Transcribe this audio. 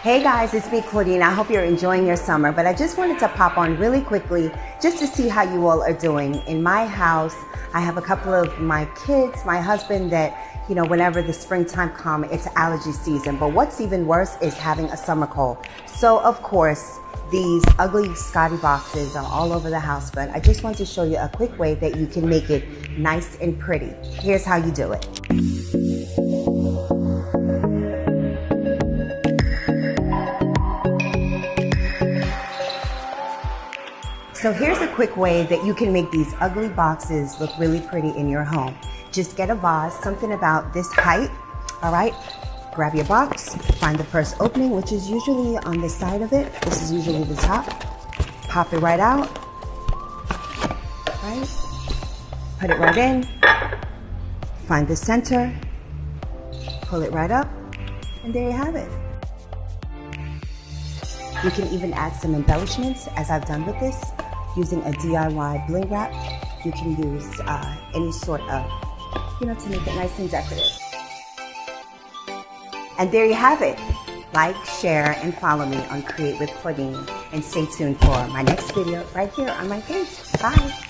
Hey guys, it's me, Claudine. I hope you're enjoying your summer, but I just wanted to pop on really quickly just to see how you all are doing. In my house, I have a couple of my kids, my husband that, whenever the springtime comes, it's allergy season. But what's even worse is having a summer cold. So of course, these ugly Scottie boxes are all over the house, but I just want to show you a quick way that you can make it nice and pretty. Here's how you do it. So here's a quick way that you can make these ugly boxes look really pretty in your home. Just get a vase, something about this height, all right? Grab your box, find the first opening, which is usually on the side of it. This is usually the top. Pop it right out, right? Put it right in. Find the center, pull it right up, and there you have it. You can even add some embellishments, as I've done with this. Using a DIY bling wrap, you can use any sort of, to make it nice and decorative. And there you have it. Like, share, and follow me on Create with Claudine. And stay tuned for my next video right here on my page. Bye.